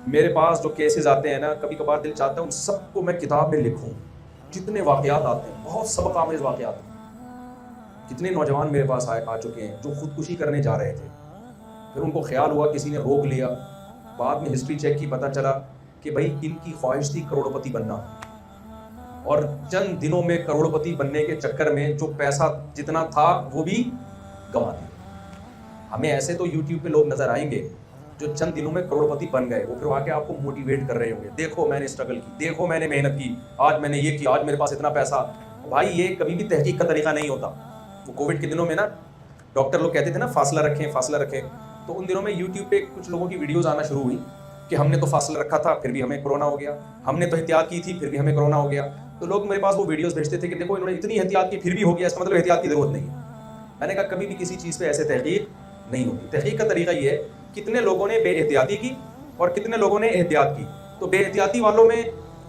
میرے پاس جو کیسز آتے ہیں نا, کبھی کبھار دل چاہتا ہے ان سب کو میں کتاب میں لکھوں. جتنے واقعات آتے ہیں, بہت سبق آمیز واقعات ہیں. کتنے نوجوان میرے پاس آ چکے ہیں جو خودکشی کرنے جا رہے تھے, پھر ان کو خیال ہوا, کسی نے روک لیا, بعد میں ہسٹری چیک کی, پتہ چلا کہ بھائی ان کی خواہش تھی کروڑپتی بننا, اور چند دنوں میں کروڑپتی بننے کے چکر میں جو پیسہ جتنا تھا وہ بھی گنوا دیا. ہمیں ایسے تو یوٹیوب پہ لوگ نظر آئیں گے جو چند دنوں میں کروڑپتی بن گئے, وہ پھر آ کے آپ کو موٹیویٹ کر رہے ہوں گے, دیکھو میں نے اسٹرگل کی, دیکھو میں نے محنت کی, آج میں نے یہ کیا, آج میرے پاس اتنا پیسہ. بھائی یہ کبھی بھی تحقیق کا طریقہ نہیں ہوتا. وہ کووڈ کے دنوں میں نا ڈاکٹر لوگ کہتے تھے نا فاصلہ رکھیں فاصلہ رکھیں, تو ان دنوں میں یوٹیوب پہ کچھ لوگوں کی ویڈیوز آنا شروع ہوئی کہ ہم نے تو فاصلہ رکھا تھا پھر بھی ہمیں کرونا ہو گیا, ہم نے تو احتیاط کی تھی پھر بھی ہمیں کرونا ہو گیا. تو لوگ میرے پاس وہ ویڈیوز بھیجتے تھے کہ دیکھو انہوں نے اتنی احتیاط کی پھر بھی ہو گیا, اس کا مطلب احتیاط کی ضرورت نہیں ہے. میں نے کہا کبھی بھی کسی چیز پہ ایسے تحقیق نہیں ہوتی. تحقیق کا طریقہ یہ ہے کتنے لوگوں نے بے احتیاطی کی اور کتنے لوگوں نے احتیاط کی. تو بے احتیاطی والوں میں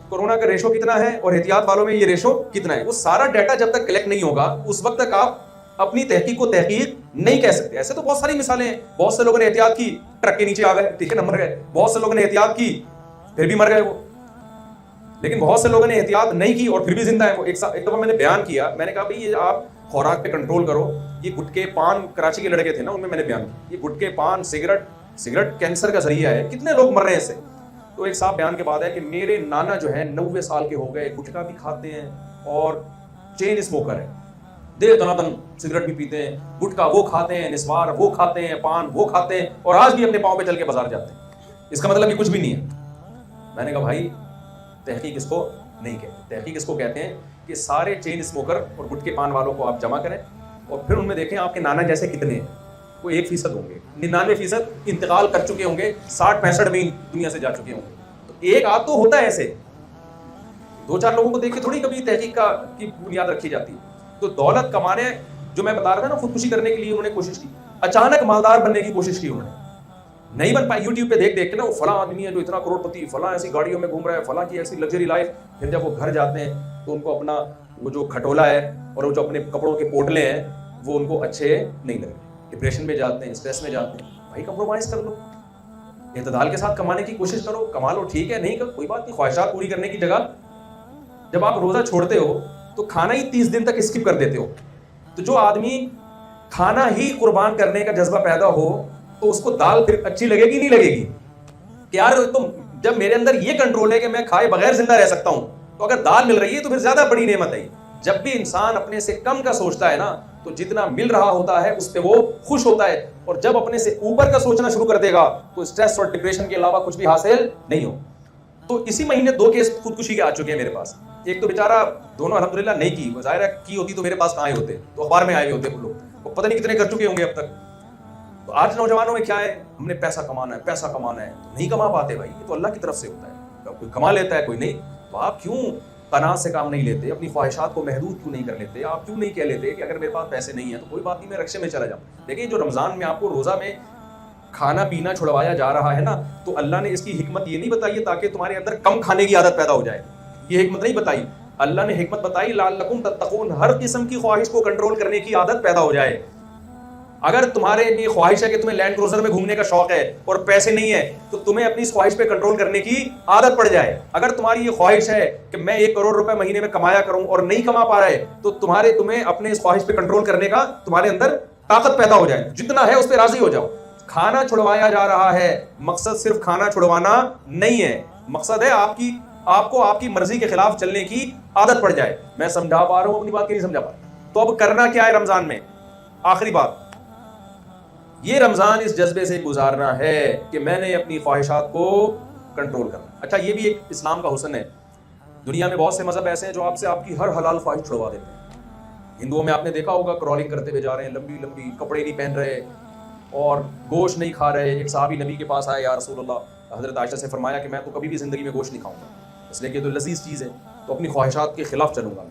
کورونا کا ریشو کتنا ہے اور احتیاط والوں میں یہ ریشو کتنا ہے, وہ سارا ڈیٹا جب تک کلیکٹ نہیں ہوگا اس وقت تک آپ اپنی تحقیق کو تحقیق نہیں کہہ سکتے. ایسے تو بہت ساری مثالیں ہیں, بہت سے لوگوں نے احتیاط کی, ٹرک کے نیچے آ گئے, ٹھیک ہے نہ, مر گئے. بہت سے لوگوں نے احتیاط کی پھر بھی مر گئے وہ. لیکن بہت سے لوگوں نے احتیاط نہیں کی اور پھر بھی زندہ ہے وہ. ایک دفعہ میں نے بیان کیا, میں نے کہا بھائی یہ آپ خوراک پہ کنٹرول کرو. یہ گٹکے پان, کراچی کے لڑکے تھے نا, ان میں نے بیان کیا یہ گٹکے پان سگریٹ کینسر کا ذریعہ ہے, کتنے لوگ مر رہے ہیں اس سے. تو ایک صاحب بیان کے بعد ہے کہ میرے نانا جو ہے 90 سال کے ہو گئے, گٹکا بھی کھاتے ہیں اور چین اسموکر ہے, دیر دنادن سگریٹ بھی پیتے ہیں, گٹکا وہ کھاتے ہیں, نسوار وہ کھاتے ہیں, پان وہ کھاتے ہیں, اور آج بھی اپنے پاؤں پہ چل کے بازار جاتے ہیں. اس کا مطلب یہ کچھ بھی نہیں ہے. میں نے کہا بھائی تحقیق اس کو نہیں کہتے. تحقیق اس کو کہتے ہیں کہ سارے چین اسموکر اور گٹکے پان والوں کو آپ جمع کریں اور پھر ان میں دیکھیں آپ کے نانا جیسے کتنے ہیں. وہ 1% ہوں گے, 99% انتقال کر چکے ہوں گے, 60-65 میں دنیا سے جا چکے ہوں گے. تو ایک آدھ تو ہوتا ہے ایسے, 2-4 لوگوں کو دیکھ کے تھوڑی کبھی تحقیق کی بنیاد رکھی جاتی ہے. تو دولت کمانے, جو میں بتا رہا تھا نا خودکشی کرنے کے لیے انہوں نے کوشش کی, اچانک مالدار بننے کی کوشش کی انہوں نے, نہیں بن پائی. یوٹیوب پہ دیکھ کے نا وہ فلاں آدمی ہے جو اتنا کروڑپتی, فلاں ایسی گاڑیوں میں گھوم رہا ہے, فلاں کی ایسی لگژری لائف. پھر جب وہ گھر جاتے ہیں تو ان کو اپنا وہ جو کھٹولا ہے اور وہ جو اپنے کپڑوں کے پوٹلے ہیں وہ ان کو اچھے نہیں لگے, ڈپریشن میں جاتے ہیں, اسٹریس میں جاتے ہیں. بھائی کمپرومائز کر لو, اعتدال کے ساتھ کمانے کی کوشش کرو, کما لو ٹھیک ہے, نہیں کر کوئی بات نہیں. خواہشات پوری کرنے کی جگہ جب آپ روزہ چھوڑتے ہو تو کھانا ہی 30 دن تک اسکپ کر دیتے ہو. تو جو آدمی کھانا ہی قربان کرنے کا جذبہ پیدا ہو تو اس کو دال پھر اچھی لگے گی نہیں لگے گی کہ یار تم, جب میرے اندر یہ کنٹرول ہے کہ میں کھائے بغیر زندہ رہ سکتا ہوں, تو اگر دال مل رہی ہے تو پھر زیادہ بڑی نعمت ہے. جب بھی انسان اپنے سے کم کا سوچتا ہے نا تو جتنا مل رہا ہوتا ہے اس پہ وہ خوش ہوتا ہے, اور جب اپنے سے اوپر کا سوچنا شروع کر دے گا تو اسٹریس اور ڈپریشن کے علاوہ کچھ بھی حاصل نہیں ہو. تو اسی مہینے 2 کیس خودکشی کے آ چکے ہیں میرے پاس. ایک تو بیچارہ دونوں الحمدللہ نہیں کی, ظاہر ہے کی ہوتی تو میرے پاس کہاں آئے ہوتے, تو اخبار میں آئے ہوتے وہ لوگ, وہ پتہ نہیں کتنے کر چکے ہوں گے اب تک. تو آج نوجوانوں میں کیا ہے, ہم نے پیسہ کمانا ہے, پیسہ کمانا ہے, نہیں کما پاتے. بھائی یہ تو اللہ کی طرف سے ہوتا ہے, کوئی کما لیتا ہے کوئی نہیں. تو آپ کیوں قناعت سے کام نہیں لیتے, اپنی خواہشات کو محدود کیوں نہیں کر لیتے؟ آپ کیوں نہیں کہہ لیتے کہ اگر میرے پاس پیسے نہیں ہیں تو کوئی بات نہیں, میں رکشے میں چلا جاؤں. دیکھیں جو رمضان میں آپ کو روزہ میں کھانا پینا چھڑوایا جا رہا ہے نا, تو اللہ نے اس کی حکمت یہ نہیں بتائی ہے تاکہ تمہارے اندر کم کھانے کی عادت پیدا ہو جائے, یہ حکمت نہیں بتائی. اللہ نے حکمت بتائی لعلکم تتقون, ہر قسم کی خواہش کو کنٹرول کرنے کی عادت پیدا ہو جائے. اگر تمہارے لیے خواہش ہے کہ تمہیں لینڈ کروزر میں گھومنے کا شوق ہے اور پیسے نہیں ہے تو تمہیں اپنی اس خواہش پہ کنٹرول کرنے کی عادت پڑ جائے. اگر تمہاری یہ خواہش ہے کہ میں 1 کروڑ روپے مہینے میں کمایا کروں اور نہیں کما پا رہے تو تمہیں اپنے اس خواہش پہ کنٹرول کرنے کا تمہارے اندر طاقت پیدا ہو جائے. جتنا ہے اس پہ راضی ہو جاؤ. کھانا چھڑوایا جا رہا ہے, مقصد صرف کھانا چھڑوانا نہیں ہے, مقصد ہے آپ کو آپ کی مرضی کے خلاف چلنے کی عادت پڑ جائے. میں سمجھا پا رہا ہوں اپنی بات کہ نہیں سمجھا پا رہا؟ تو اب کرنا کیا ہے رمضان میں؟ آخری بات, یہ رمضان اس جذبے سے گزارنا ہے کہ میں نے اپنی خواہشات کو کنٹرول کرنا. اچھا یہ بھی ایک اسلام کا حسن ہے. دنیا میں بہت سے مذہب ایسے ہیں جو آپ سے آپ کی ہر حلال خواہش چھڑوا دیتے ہیں. ہندوؤں میں آپ نے دیکھا ہوگا کرالنگ کرتے ہوئے جا رہے ہیں, لمبی لمبی, کپڑے نہیں پہن رہے اور گوشت نہیں کھا رہے. ایک صحابی نبی کے پاس آئے, یا رسول اللہ, حضرت عائشہ سے فرمایا کہ میں تو کبھی بھی زندگی میں گوشت نہیں کھاؤں گا, اس لیے کہ تو لذیذ چیز ہے, تو اپنی خواہشات کے خلاف چلوں گا.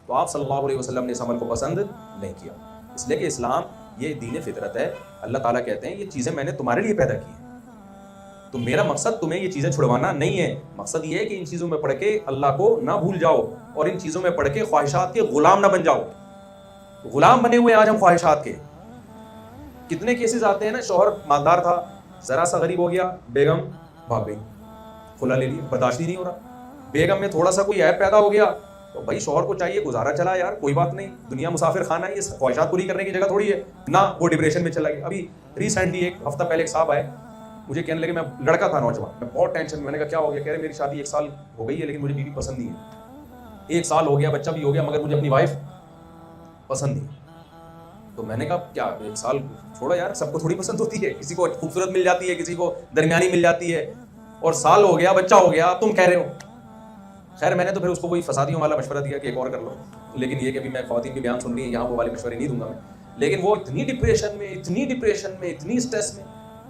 تو آپ صلی اللہ علیہ وسلم نے اس عمل کو پسند نہیں کیا, اس لیے کہ اسلام یہ دین فطرت ہے. اللہ تعالیٰ کہتے ہیں یہ چیزیں میں نے تمہارے لیے پیدا کی ہیں, تو میرا مقصد تمہیں یہ چیزیں چھڑوانا نہیں ہے. مقصد یہ ہے کہ ان چیزوں میں پڑھ کے اللہ کو نہ بھول جاؤ اور ان چیزوں میں پڑھ کے خواہشات کے غلام نہ بن جاؤ. غلام بنے ہوئے آج ہم خواہشات کے. کتنے کیسز آتے ہیں نا, شوہر مالدار تھا, ذرا سا غریب ہو گیا, بیگم بھاگ گئی, کھلا لے لیا, برداشت ہی نہیں ہو رہا. بیگم میں تھوڑا سا کوئی عیب پیدا ہو گیا تو بھائی شوہر کو چاہیے گزارا چلا یار, کوئی بات نہیں, دنیا مسافر خانہ ہے, یہ خواہشات پوری کرنے کی جگہ تھوڑی ہے نہ. وہ ڈپریشن میں چلا گیا. ابھی ریسنٹلی ایک ہفتہ پہلے ایک صاحب آئے, مجھے کہنے لگے, میں لڑکا تھا نوجوان, میں بہت ٹینشن. میں نے کہا کیا ہو گیا؟ کہہ رہے میری شادی 1 سال ہو گئی ہے لیکن مجھے بیوی پسند نہیں ہے. 1 سال ہو گیا, بچہ بھی ہو گیا, مگر مجھے اپنی وائف پسند نہیں. تو میں نے کہا کیا 1 سال چھوڑا یار, سب کو تھوڑی پسند ہوتی ہے, کسی کو خوبصورت مل جاتی ہے, کسی کو درمیانی مل جاتی ہے, اور سال ہو گیا, بچہ ہو گیا, تم کہہ رہے ہو. خیر میں نے تو پھر اس کو کوئی فسادیوں والا مشورہ دیا کہ ایک اور کر لو, لیکن یہ کہ ابھی میں خواتین کے بیان سن رہی ہیں, یہاں وہ والے مشورے نہیں دوں گا میں. لیکن وہ اتنی ڈپریشن میں, اتنی اسٹریس میں.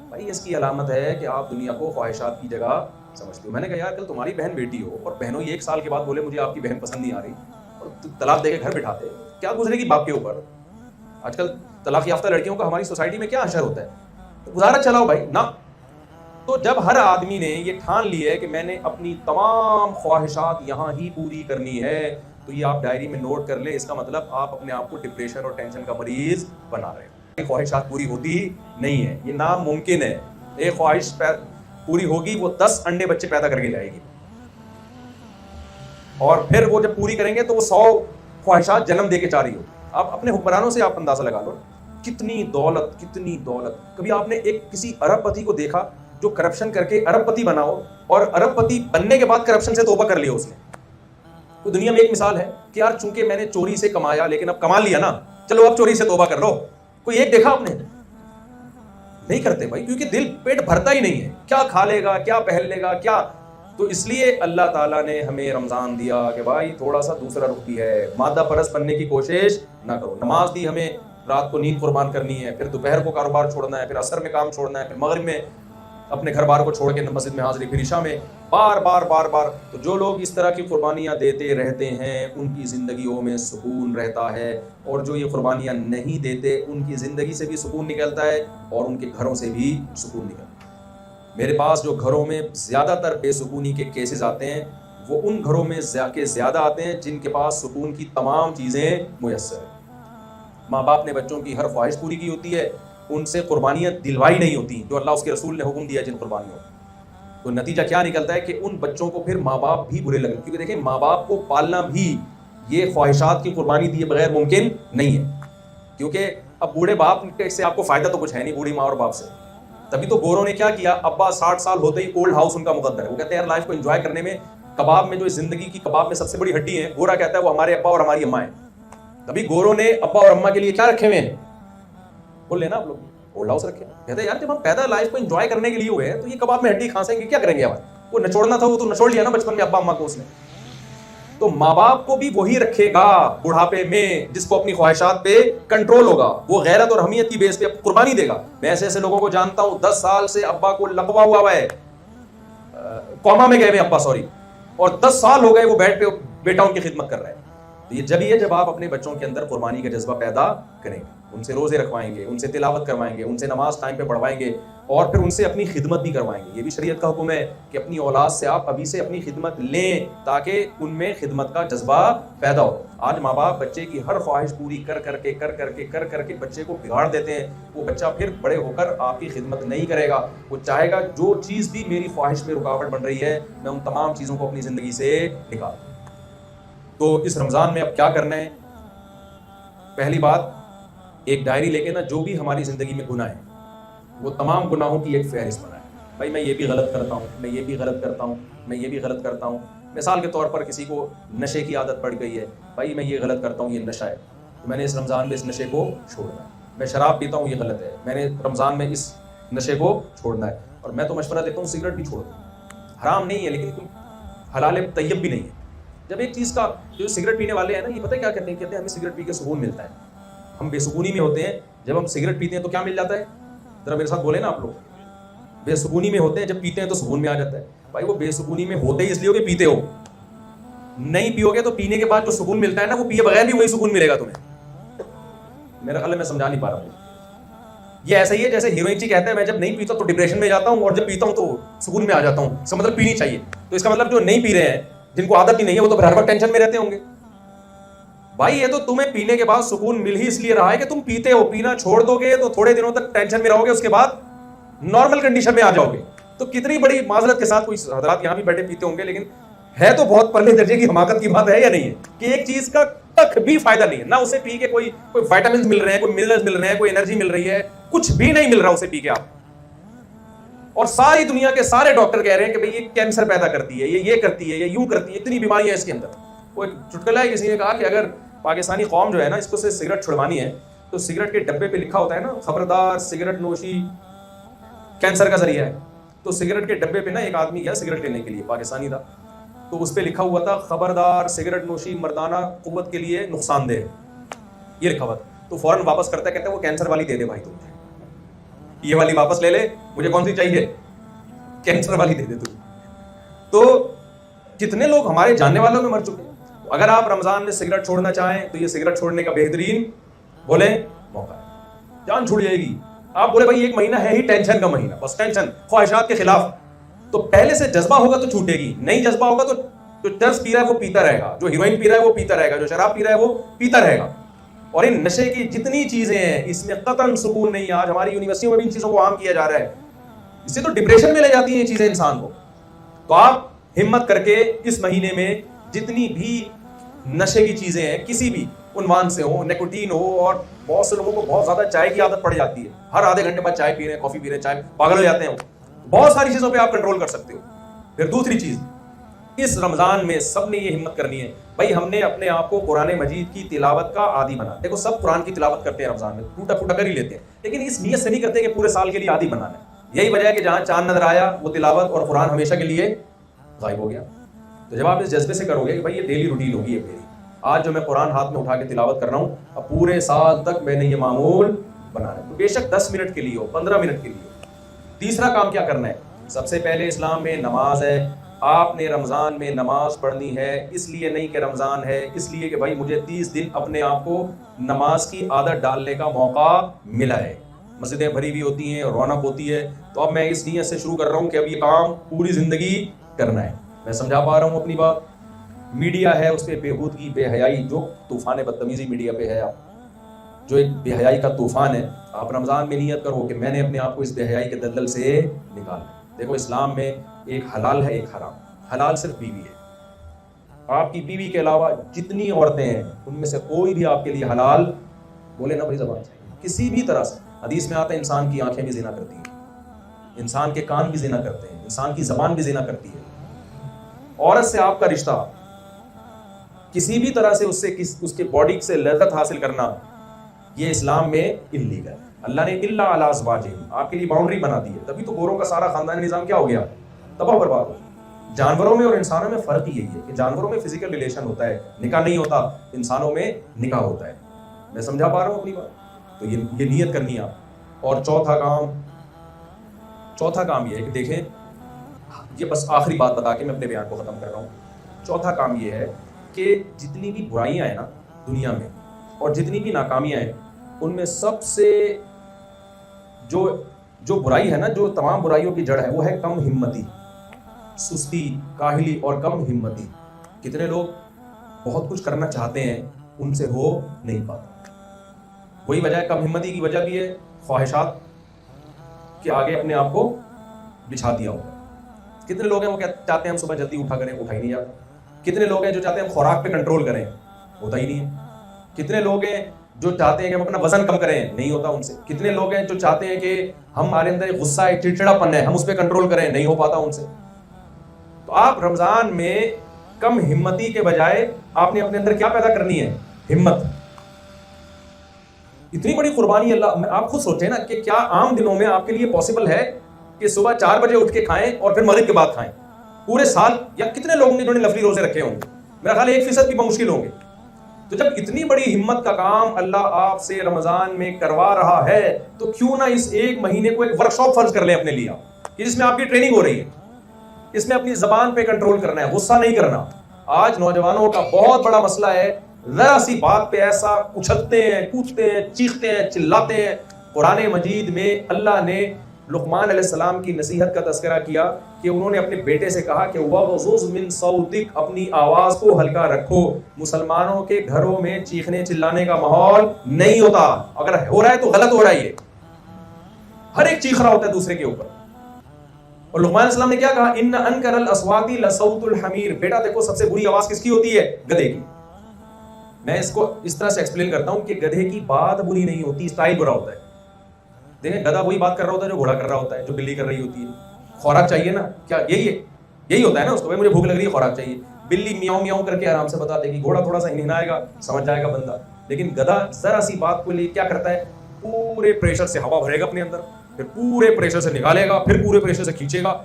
بھائی اس کی علامت ہے کہ آپ دنیا کو خواہشات کی جگہ سمجھتے ہو. میں نے کہا یار کل تمہاری بہن بیٹی ہو اور بہنوں یہ 1 سال کے بعد بولے مجھے آپ کی بہن پسند نہیں آ رہی, اور طلاق دے کے گھر بٹھاتے, کیا گزرے گی باپ کے اوپر؟ آج کل طلاق یافتہ لڑکیوں کا ہماری سوسائٹی میں کیا اثر ہوتا ہے؟ تو گزارا چلاؤ بھائی نا. تو جب ہر آدمی نے یہ ٹھان لی ہے کہ میں نے اپنی تمام خواہشات یہاں ہی پوری کرنی ہے, تو یہ آپ ڈائری میں نوٹ کر لیں, اس کا مطلب آپ اپنے آپ کو ڈپریشن اور ٹینشن کا مریض بنا رہے ہیں. خواہشات پوری ہوتی ہی نہیں ہے, یہ ناممکن ہے. ایک خواہش پوری ہوگی وہ 10 انڈے بچے پیدا کر کے جائے گی, اور پھر وہ جب پوری کریں گے تو وہ 100 خواہشات جنم دے کے چاہ رہی ہو. آپ اپنے حکمرانوں سے آپ اندازہ لگا لو, کتنی دولت, کتنی دولت. کبھی آپ نے ایک کسی ارب پتی کو دیکھا جو کرپشن کر کے ارب پتی بنا ہو, اور ارب پتی بننے کے بعد کرپشن سے توبہ کر لیا اس نے؟ تو دنیا میں ایک مثال ہے کہ یار چونکہ میں نے چوری سے کمایا لیکن اب کما لیا نا, چلو اب چوری سے توبہ کر لو. کوئی ایک دیکھا آپ نے؟ نہیں کرتے بھائی, کیونکہ دل پیٹ بھرتا ہی نہیں ہے. کیا کھا لے گا, کیا پہن لے گا, کیا. تو اس لیے اللہ تعالیٰ نے ہمیں رمضان دیا کہ بھائی تھوڑا سا دوسرا رخ بھی ہے, مادہ پرست بننے کی کوشش نہ کرو. نماز دی ہمیں, رات کو نیند قربان کرنی ہے, پھر دوپہر کو کاروبار چھوڑنا ہے, پھر عصر میں کام چھوڑنا ہے, پھر مغرب میں اپنے گھر بار کو چھوڑ کے مسجد میں حاضری, پھر عشاء میں, بار بار بار بار. تو جو لوگ اس طرح کی قربانیاں دیتے رہتے ہیں ان کی زندگیوں میں سکون رہتا ہے, اور جو یہ قربانیاں نہیں دیتے ان کی زندگی سے بھی سکون نکلتا ہے اور ان کے گھروں سے بھی سکون نکلتا ہے. میرے پاس جو گھروں میں زیادہ تر بے سکونی کے کیسز آتے ہیں وہ ان گھروں میں زیادہ آتے ہیں جن کے پاس سکون کی تمام چیزیں میسر ہیں. ماں باپ نے بچوں کی ہر خواہش پوری کی ہوتی ہے, ان سے قربانیاں دلوائی نہیں ہوتی جو اللہ اس کے رسول نے حکم دیا جن قربانیوں. تو نتیجہ کیا نکلتا ہے کہ ان بچوں کو پھر ماں باپ بھی برے لگے, کیونکہ دیکھیں ماں باپ کو پالنا بھی یہ خواہشات کی قربانی دیے بغیر ممکن نہیں ہے. کیونکہ اب بوڑھے باپ سے آپ کو فائدہ تو کچھ ہے نہیں, بوڑھی ماں اور باپ سے. تبھی تو گوروں نے کیا کیا, ابا 60 سال ہوتے ہی اولڈ ہاؤس ان کا مقدر ہے. وہ کہتے ہیں یار لائف کو انجوائے کرنے میں کباب میں جو زندگی کی کباب میں سب سے بڑی ہڈی ہے, گورا کہتا ہے وہ ہمارے ابا اور ہماری اماں ہیں. تبھی گوروں نے ابا اور اماں کے لیے کیا رکھے ہوئے ہیں, بول لینا آپ لوگ, اولڈ ہاؤس رکھے. کہتے ہیں یار جب ہم پیدا لائف کو انجوائے کرنے کے لیے ہوئے ہیں تو یہ کباب میں ہڈی کھانسیں گے, کیا کریں گے ہمارے. وہ نچوڑنا تھا وہ تو نچوڑ لیا نا بچپن میں ابا اماں کو اس نے. تو ماں باپ کو بھی وہی رکھے گا بڑھاپے میں جس کو اپنی خواہشات پہ کنٹرول ہوگا, وہ غیرت اور حمیت کی بیس پہ قربانی دے گا. میں ایسے لوگوں کو جانتا ہوں 10 سال سے ابا کو لقوا ہوا ہے, کوما میں گئے ہوئے ابا سوری, اور 10 سال ہو گئے وہ بیٹھ پہ بیٹا ان کی خدمت کر رہا ہے. یہ جب یہ جب آپ اپنے بچوں کے اندر قربانی کا جذبہ پیدا کریں گے, ان سے روزے رکھوائیں گے, ان سے تلاوت کروائیں گے, ان سے نماز ٹائم پہ پڑھوائیں گے, اور پھر ان سے اپنی خدمت بھی کروائیں گے. یہ بھی شریعت کا حکم ہے کہ اپنی اولاد سے آپ ابھی سے اپنی خدمت لیں تاکہ ان میں خدمت کا جذبہ پیدا ہو. آج ماں باپ بچے کی ہر خواہش پوری کر کر کے بچے کو بگاڑ دیتے ہیں. وہ بچہ پھر بڑے ہو کر آپ کی خدمت نہیں کرے گا, وہ چاہے گا جو چیز بھی میری خواہش میں رکاوٹ بن رہی ہے میں ان تمام چیزوں کو اپنی زندگی سے نکال. تو اس رمضان میں اب کیا کرنا ہے؟ پہلی بات, ایک ڈائری لے کے نا جو بھی ہماری زندگی میں گناہ ہے وہ تمام گناہوں کی ایک فہرست بنائیں. بھائی میں یہ بھی غلط کرتا ہوں, میں یہ بھی غلط کرتا ہوں, میں یہ بھی غلط کرتا ہوں. مثال کے طور پر کسی کو نشے کی عادت پڑ گئی ہے, بھائی میں یہ غلط کرتا ہوں, یہ نشہ ہے, تو میں نے اس رمضان میں اس نشے کو چھوڑنا ہے. میں شراب پیتا ہوں, یہ غلط ہے, میں نے رمضان میں اس نشے کو چھوڑنا ہے. اور میں تو مشورہ دیتا ہوں سگریٹ بھی چھوڑ دو, حرام نہیں ہے لیکن حلال طیب بھی نہیں ہے. جب ایک چیز کا جو سگریٹ پینے والے ہیں نا, یہ پتہ کیا کہتے ہیں ہمیں سگریٹ پی کے سکون ملتا ہے. ہم بے سکونی میں ہوتے ہیں, جب ہم سگریٹ پیتے ہیں تو کیا مل جاتا ہے, ذرا میرے ساتھ بولیں نا آپ لوگ. بے سکونی میں ہوتے ہیں, جب پیتے ہیں تو سکون میں آ جاتا ہے. بھائی وہ بے سکونی میں ہوتے ہی اس لیے ہو کہ پیتے ہو, نہیں پیو گے تو پینے کے بعد جو سکون ملتا ہے نا وہ پیے بغیر بھی وہی سکون ملے گا تمہیں. میرا خیال ہے میں سمجھا نہیں پا رہا ہوں. یہ ایسا ہی ہے جیسے ہیروئن جی کہتے ہیں میں جب نہیں پیتا تو ڈپریشن میں جاتا ہوں اور جب پیتا ہوں تو سکون میں آ جاتا ہوں. اس کا مطلب پینی چاہیے. تو اس کا مطلب جو نہیں پی رہے ہیں, جن کو عادت ہی نہیں ہے, وہ تو ہر وقت ٹینشن میں رہتے ہوں گے. بھائی یہ تو تمہیں پینے کے بعد سکون مل ہی اس لیے رہا ہے کہ تم پیتے ہو. پینا چھوڑ دو گے تو تھوڑے دنوں تک ٹینشن میں رہو گے, اس کے بعد نارمل کنڈیشن میں آ جاؤ گے. تو کتنی بڑی معذرت کے ساتھ کوئی حضرات یہاں بھی بیٹھے پیتے ہوں گے، لیکن ہے تو بہت پرلے درجے کی حماقت کی بات ہے یا نہیں ہے کہ ایک چیز کا تک بھی فائدہ نہیں ہے، نہ اسے پی کے کوئی وائٹامنز مل رہے ہیں، کوئی منرلز مل رہے ہیں، کوئی انرجی مل رہی ہے، کچھ بھی نہیں مل رہا اسے پی کے آپ. اور ساری دنیا کے سارے ڈاکٹر کہہ رہے ہیں کہ بھئی یہ کینسر پیدا کرتی ہے، یہ کرتی ہے، یہ یوں کرتی ہے، اتنی بیماریاں اس کے اندر. وہ ایک چٹکلا ہے، کسی نے کہا کہ اگر پاکستانی قوم جو ہے نا اس کو سے سگریٹ چھڑوانی ہے تو سگریٹ کے ڈبے پہ لکھا ہوتا ہے نا خبردار سگریٹ نوشی کینسر کا ذریعہ ہے. تو سگریٹ کے ڈبے پہ نا ایک آدمی گیا سگریٹ لینے کے لیے، پاکستانی تھا، تو اس پہ لکھا ہوا تھا خبردار سگریٹ نوشی مردانہ قوت کے لیے نقصان دہ، یہ لکھا ہوا تھا. تو فوراً واپس کرتا ہے، کہتا ہے وہ کینسر والی دے دے بھائی، تو یہ والی واپس لے لے، مجھے کون سی چاہیے، کینسر والی دے دے تو. تو کتنے لوگ ہمارے جاننے والوں میں مر چکے ہیں. اگر آپ رمضان میں سگریٹ چھوڑنا چاہیں تو یہ سگریٹ چھوڑنے کا بہترین بولیں موقع ہے، جان چھوڑ جائے گی. آپ بولے بھائی ایک مہینہ ہے ہی ٹینشن کا مہینہ، بس ٹینشن خواہشات کے خلاف، تو پہلے سے جذبہ ہوگا تو چھوٹے گی، نہیں جذبہ ہوگا تو جو چرس پی رہا ہے وہ پیتا رہے گا، جو ہیروئن پی رہا ہے وہ پیتا رہے گا، جو شراب پی رہا ہے وہ پیتا رہے گا. اور ان نشے کی جتنی چیزیں ہیں اس میں قطعاً سکون نہیں ہے. آج ہماری یونیورسٹیوں میں بھی ان چیزوں کو عام کیا جا رہا ہے، اس سے تو ڈپریشن میں لے جاتی ہیں یہ چیزیں انسان کو. تو آپ ہمت کر کے اس مہینے میں جتنی بھی نشے کی چیزیں ہیں کسی بھی عنوان سے ہو، نیکوٹین ہو، اور بہت سے لوگوں کو بہت زیادہ چائے کی عادت پڑ جاتی ہے، ہر آدھے گھنٹے بعد چائے پی رہے ہیں، کافی پی رہے ہیں، چائے پاگل ہو جاتے ہیں. بہت ساری چیزوں پہ آپ کنٹرول کر سکتے ہو. پھر دوسری چیز، اس رمضان میں سب نے یہ ہمت کرنی ہے بھائی ہم نے اپنے آپ کو قرآن مجید کی تلاوت کا عادی بنا. دیکھو سب قرآن کی تلاوت کرتے ہیں رمضان میں، ٹوٹا پھوٹا کر ہی لیتے ہیں، لیکن اس نیت سے نہیں کرتے کہ پورے سال کے لیے عادی بنانا ہے. یہی وجہ ہے کہ جہاں چاند نظر آیا وہ تلاوت اور قرآن ہمیشہ کے لیے غائب ہو گیا. تو جب آپ اس جذبے سے کرو گے کہ بھائی یہ ڈیلی روٹین ہوگی، یہ میری آج جو میں قرآن ہاتھ میں اٹھا کے تلاوت کر رہا ہوں، اب پورے سال تک میں نے یہ معمول بنانا ہے، تو بے شک 10 منٹ کے لیے ہو، 15 منٹ کے لیے ہو. تیسرا کام کیا کرنا ہے؟ سب سے پہلے اسلام میں نماز ہے. آپ نے رمضان میں نماز پڑھنی ہے، اس لیے نہیں کہ رمضان ہے، اس لیے کہ بھائی مجھے 30 دن اپنے آپ کو نماز کی عادت ڈالنے کا موقع ملا ہے. مسجدیں بھری ہوئی ہوتی ہیں، رونق ہوتی ہے، تو اب میں اس نیت سے شروع کر رہا ہوں کہ اب یہ کام پوری زندگی کرنا ہے. میں سمجھا پا رہا ہوں اپنی بات؟ میڈیا ہے اس پہ بےہودگی، بے حیائی، جو طوفان بدتمیزی میڈیا پہ ہے، جو ایک بے حیائی کا طوفان ہے. آپ رمضان میں نیت کرو کہ میں نے اپنے آپ کو اس بے حیائی کے دلدل سے نکالنا. دیکھو اسلام میں ایک حلال ہے، ایک حرام. حلال صرف بیوی ہے. آپ کی بیوی کے علاوہ جتنی عورتیں ہیں ان میں سے کوئی بھی آپ کے لیے حلال، بولے نا بھائی زبان سے، کسی بھی طرح سے. حدیث میں آتا ہے انسان کی آنکھیں بھی زنا کرتی ہیں، انسان کے کان بھی زنا کرتے ہیں، انسان کی زبان بھی زنا کرتی ہے. عورت سے آپ کا رشتہ کسی بھی طرح سے اس کے باڈی سے لذت حاصل کرنا، یہ اسلام میں اللیگل ہے. اللہ نے الا علی ازواجہم آپ کے لیے باؤنڈری بنا دی ہے. تبھی تو گوروں کا سارا خاندانی نظام کیا ہو گیا؟ تباہ برباد ہو. جانوروں میں اور انسانوں میں فرق ہی یہی ہے کہ جانوروں میں فزیکل ریلیشن ہوتا ہے، نکاح نہیں ہوتا، انسانوں میں نکاح ہوتا ہے. میں سمجھا پا رہا ہوں اپنی بات؟ تو یہ نیت کرنی ہے آپ. اور چوتھا کام یہ ہے کہ دیکھیں، یہ بس آخری بات بتا کے میں اپنے بیان کو ختم کر رہا ہوں. چوتھا کام یہ ہے کہ جتنی بھی برائیاں ہیں نا دنیا میں اور جتنی بھی ناکامیاں ہیں، ان میں سب سے جو برائی ہے نا، جو تمام برائیوں کی جڑ ہے، وہ ہے کم ہمتی، سستی، کاہلی اور کم ہمتی. کتنے لوگ بہت کچھ کرنا چاہتے ہیں، ان سے ہو نہیں پاتا. وہی وجہ ہے، کم ہمتی کی وجہ بھی ہے خواہشات کے آگے اپنے آپ کو بچھا دیا ہوگا. کتنے لوگ ہیں وہ چاہتے ہیں ہم صبح جلدی اٹھا کریں، اٹھا ہی نہیں جاتا. کتنے لوگ ہیں جو چاہتے ہیں ہم خوراک پہ کنٹرول کریں، ہوتا ہی نہیں ہے. کتنے لوگ ہیں جو چاہتے ہیں کہ ہم اپنا وزن کم کریں، نہیں ہوتا ان سے. کتنے لوگ ہیں جو چاہتے ہیں کہ ہمارے اندر غصہ ہے، چڑچڑا پن ہے، ہم اس پہ کنٹرول کریں، نہیں ہو پاتا ان سے. تو آپ رمضان میں کم ہمتی کے بجائے آپ نے اپنے اندر کیا پیدا کرنی ہے؟ ہمت. اتنی بڑی قربانی اللہ، آپ خود سوچیں نا کہ کیا عام دنوں میں آپ کے لیے پاسبل ہے کہ صبح 4 بجے اٹھ کے کھائیں اور پھر مغرب کے بعد کھائیں پورے سال؟ یا کتنے لوگوں نے جنہوں نے نفلی روزے رکھے ہوں گے؟ میرا خیال 1% بھی بمشکل ہوں گے. تو جب اتنی بڑی ہمت کا کام اللہ آپ سے رمضان میں کروا رہا ہے تو کیوں نہ اس ایک مہینے کو ایک ورکشاپ فرض کر لیں اپنے لیے، کہ جس میں آپ کی ٹریننگ ہو رہی ہے. اس میں اپنی زبان پہ کنٹرول کرنا ہے، غصہ نہیں کرنا. آج نوجوانوں کا بہت بڑا مسئلہ ہے، ذرا سی بات پہ ایسا اچھلتے ہیں، کودتے ہیں، چیختے ہیں، چلاتے ہیں. قرآن مجید میں اللہ نے لقمان علیہ السلام کی نصیحت کا تذکرہ کیا کہ انہوں نے اپنے بیٹے سے کہا کہ وَغْضُضْ مِن صَوْتِكَ، اپنی آواز کو ہلکا رکھو. مسلمانوں کے گھروں میں چیخنے چلانے کا ماحول نہیں ہوتا. اگر ہو رہا ہے تو غلط ہو رہا ہے. یہ ہر ایک چیخ رہا ہوتا ہے دوسرے کے اوپر. اور لقمان علیہ السلام نے کیا کہا؟ ان انکر الاصوات لصوت الحمیر، بیٹا دیکھو سب سے بری آواز کس کی ہوتی ہے؟ گدھے کی. میں اس کو اس طرح سے ایکسپلین کرتا ہوں کہ گدھے کی بات بری نہیں ہوتی، اسٹائل برا ہوتا ہے. دیکھیں گدھا وہی بات کر رہا ہوتا ہے جو گھوڑا کر رہا ہوتا ہے، جو بلی کر رہی ہوتی ہے. خوراک چاہیے نا، کیا یہی ہوتا ہے نا اس کو، بھائی مجھے بھوک لگ رہی ہے خوراک چاہیے. بلی میاؤں میاؤں کر کے آرام سے بتا دے گی، گھوڑا تھوڑا سا ہنہنائے گا سمجھ جائے گا بندہ. لیکن گدھا ذرا سی بات کو لیے کیا کرتا ہے؟ پورے پریشر سے ہوا بھرے گا اپنے اندر، پھر پورے پریشر سے نکالے گا، پھر پورے پریشر سے کھینچے گا،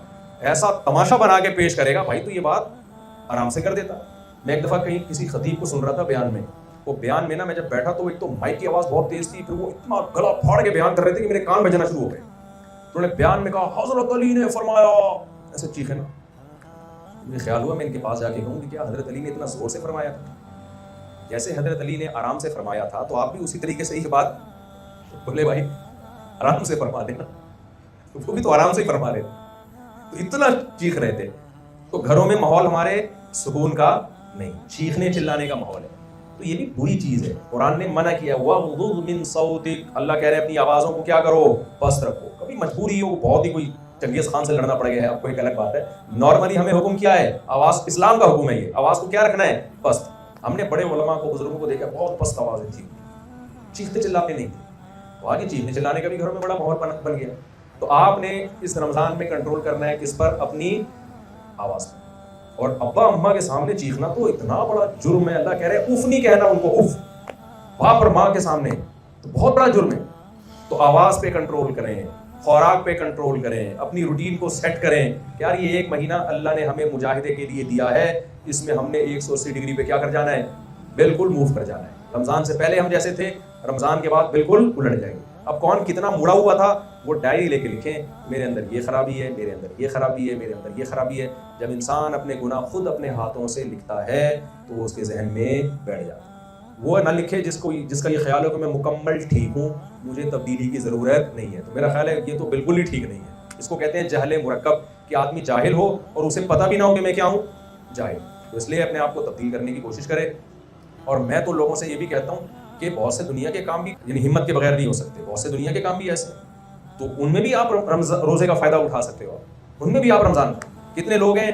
ایسا تماشا بنا کے پیش کرے گا بھائی تو یہ بات آرام سے کر دیتا. میں ایک دفعہ کہیں کسی خطیب کو سن رہا تھا بیان میں، وہ بیان میں نا میں جب بیٹھا تو ایک تو مائک کی آواز بہت تیز تھی، پھر وہ اتنا گلا پھاڑ کے بیان کر رہے تھے کہ میرے کان بجنا شروع ہو گئے. تو انہوں نے بیان میں کہا حضرت علی نے فرمایا، ایسے چیخے نا. مجھے خیال ہوا میں ان کے پاس جا کے کہوں کہ کیا حضرت علی نے اتنا زور سے فرمایا تھا؟ جیسے حضرت علی نے آرام سے فرمایا تھا تو آپ بھی اسی طریقے سے یہ بات بولے بھائی آرام سے فرما دینا. وہ بھی تو آرام سے ہی فرما رہے تھے، تو اتنا چیخ رہے تھے. تو گھروں میں ماحول ہمارے سکون کا نہیں، چیخنے چلانے کا ماحول ہے. تو یہ بھی بری چیز ہے. قرآن نے منع کیا وَغْضُضْ مِن صَوْتِكَ، اللہ کہہ رہے ہیں اپنی آوازوں کو کیا کرو؟ پست رکھو. کبھی مجبوری ہو، بہت ہی کوئی چنگیز خان سے لڑنا پڑ گیا ہے، اب کوئی ایک الگ بات ہے. نارملی ہمیں حکم کیا ہے؟ آواز، اسلام کا حکم ہے یہ، آواز کو کیا رکھنا ہے؟ پست. ہم نے بڑے علماء کو، بزرگوں کو دیکھا بہت پست آوازیں تھی، چیختے چلاتے نہیں تھے. تو آگے چیخنے چلانے کا بھی گھروں میں بڑا ماحول بن گیا. تو آپ نے اس رمضان میں کنٹرول کرنا ہے کس پر؟ اپنی آواز پر. اور ابا اماں کے سامنے چیخنا تو اتنا بڑا جرم ہے. اللہ کہہ رہے ہیں اف نہیں کہنا ان کو، اف باپ اور ماں کے سامنے تو بہت بڑا جرم ہے. تو آواز پہ کنٹرول کریں، خوراک پہ کنٹرول کریں، اپنی روٹین کو سیٹ کریں. یار یہ ایک مہینہ اللہ نے ہمیں مجاہدے کے لیے دیا ہے، اس میں ہم نے 180 ڈگری پہ کیا کر جانا ہے؟ بالکل موو کر جانا ہے. رمضان سے پہلے ہم جیسے تھے، رمضان کے بعد بالکل الٹ جائیں گے. اب کون کتنا مڑا ہوا تھا وہ ڈائری لے کے لکھیں، میرے اندر یہ خرابی ہے، میرے اندر یہ خرابی ہے، میرے اندر یہ خرابی ہے. جب انسان اپنے گناہ خود اپنے ہاتھوں سے لکھتا ہے تو وہ اس کے ذہن میں بیٹھ جاتا ہے. وہ نہ لکھے جس کا یہ خیال ہو کہ میں مکمل ٹھیک ہوں، مجھے تبدیلی کی ضرورت نہیں ہے. تو میرا خیال ہے یہ تو بالکل ہی ٹھیک نہیں ہے. اس کو کہتے ہیں جہل مرکب، کہ آدمی جاہل ہو اور اسے پتہ بھی نہ ہو کہ میں کیا ہوں، جاہل. تو اس لیے اپنے آپ کو تبدیل کرنے کی کوشش کرے. اور میں تو لوگوں سے یہ بھی کہتا ہوں کہ بہت سے دنیا کے کام بھی یعنی ہمت کے بغیر نہیں ہو سکتے. بہت سے دنیا کے کام بھی ایسے ہیں، تو ان میں بھی آپ روزے کا فائدہ اٹھا سکتے ہو. ان میں بھی آپ رمضان، کتنے لوگ ہیں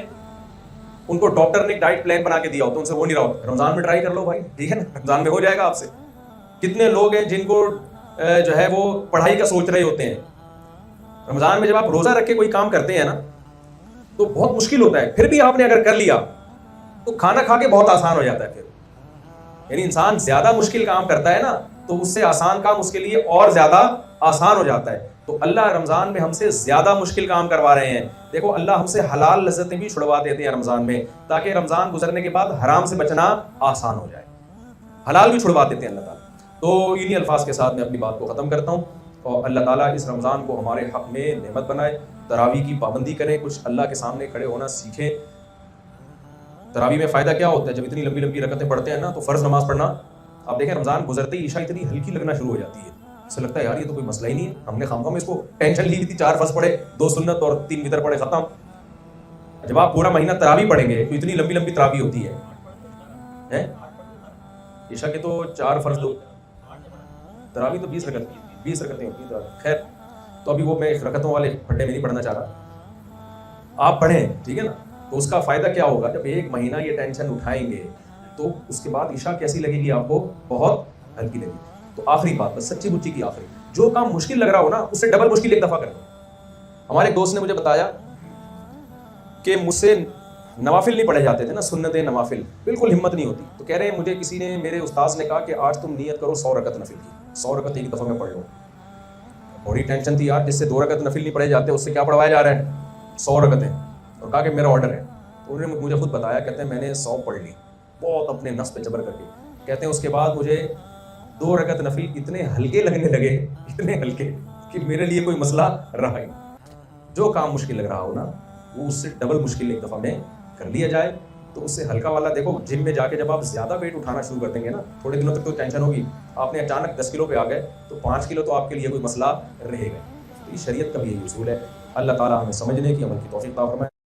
ان کو ڈاکٹر نے ایک ڈائٹ پلان بنا کے دیا ہو تو ان سے وہ نہیں رہا ہوتا. رمضان میں ٹرائی کر لو بھائی، ٹھیک ہے نا، رمضان میں ہو جائے گا آپ سے. کتنے لوگ ہیں جن کو جو ہے وہ پڑھائی کا سوچ رہے ہوتے ہیں، رمضان میں جب آپ روزہ رکھ کے کوئی کام کرتے ہیں نا تو بہت مشکل ہوتا ہے. پھر بھی آپ نے اگر کر لیا تو کھانا کھا کے بہت آسان ہو جاتا ہے. پھر یعنی انسان زیادہ مشکل کام کرتا ہے نا تو اس سے آسان کام اس کے لیے اور زیادہ آسان ہو جاتا ہے. تو اللہ رمضان میں ہم سے زیادہ مشکل کام کروا رہے ہیں. دیکھو اللہ ہم سے حلال لذتیں بھی چھڑوا دیتے ہیں رمضان میں، تاکہ رمضان گزرنے کے بعد حرام سے بچنا آسان ہو جائے. حلال بھی چھڑوا دیتے ہیں اللہ تعالیٰ. تو انہی الفاظ کے ساتھ میں اپنی بات کو ختم کرتا ہوں. اور اللہ تعالیٰ اس رمضان کو ہمارے حق میں نعمت بنائے. تراویح کی پابندی کریں، کچھ اللہ کے سامنے کھڑے ہونا سیکھیں. تراویح میں فائدہ کیا ہوتا ہے؟ جب اتنی لمبی لمبی رکعتیں پڑھتے ہیں نا تو فرض نماز پڑھنا، آپ دیکھیں رمضان گزرتے ہی عشاء اتنی ہلکی لگنا شروع ہو جاتی ہے. ایسا لگتا ہے یار یہ تو کوئی مسئلہ ہی نہیں ہے، ہم نے خامخواہ میں اس کو ٹینشن لی تھی. 4 فرض پڑھے، 2 سنت اور 3 وتر پڑھے، ختم. جب آپ پورا مہینہ تراویح پڑھیں گے تو اتنی لمبی لمبی تراویح ہوتی ہے. عشاء کے تو 4 فرض، تراویح تو 20 رکعتیں ہوتی ہیں. خیر تو ابھی وہ میں رکعتوں والے پھڈے میں نہیں پڑھنا چاہ رہا. آپ پڑھیں، ٹھیک ہے نا. تو اس کا فائدہ کیا ہوگا؟ جب 1 مہینہ یہ ٹینشن اٹھائیں گے تو اس کے بعد عشاء کیسی لگے گی آپ کو؟ بہت ہلکی لگے گی. تو آخری بات، بس سچی بچی کی آخری، جو کام مشکل لگ رہا ہو نا اس سے ڈبل مشکل ایک دفعہ کرنا. ہمارے ایک دوست نے مجھے بتایا کہ مجھ سے نوافل نہیں پڑھے جاتے تھے نا، سنت نوافل، بالکل ہمت نہیں ہوتی. تو کہہ رہے ہیں مجھے کسی نے، میرے استاذ نے کہا کہ آج تم نیت کرو 100 رکعت نفل کی، 100 رکعت ایک دفعہ میں پڑھ لو. بڑی ٹینشن تھی یار، جس سے 2 رکعت نفل نہیں پڑھے جاتے اس سے کیا پڑھوایا جا رہا ہے؟ 100 رکعتیں. اور کہا کہ میرا آرڈر ہے. تو انہوں نے مجھے خود بتایا، کہتے ہیں میں نے 100 پڑھ لی بہت اپنے نفس پہ جبر کر کے. کہتے ہیں اس کے بعد مجھے 2 رکعت نفل اتنے ہلکے لگنے لگے، اتنے ہلکے کہ میرے لیے کوئی مسئلہ رہا ہی. جو کام مشکل لگ رہا ہو نا وہ اس سے ڈبل مشکل ایک دفعہ میں کر لیا جائے تو اس سے ہلکا والا. دیکھو جم میں جا کے جب آپ زیادہ ویٹ اٹھانا شروع کر دیں گے نا، تھوڑے دنوں تک تو ٹینشن ہوگی. آپ نے اچانک 10 کلو پہ آ گئے تو 5 کلو تو آپ کے لیے کوئی مسئلہ رہے گا. یہ شریعت کا بھی یہی اصول ہے. اللہ تعالیٰ ہمیں سمجھنے کی، عمل کی توفیق عطا فرمائے.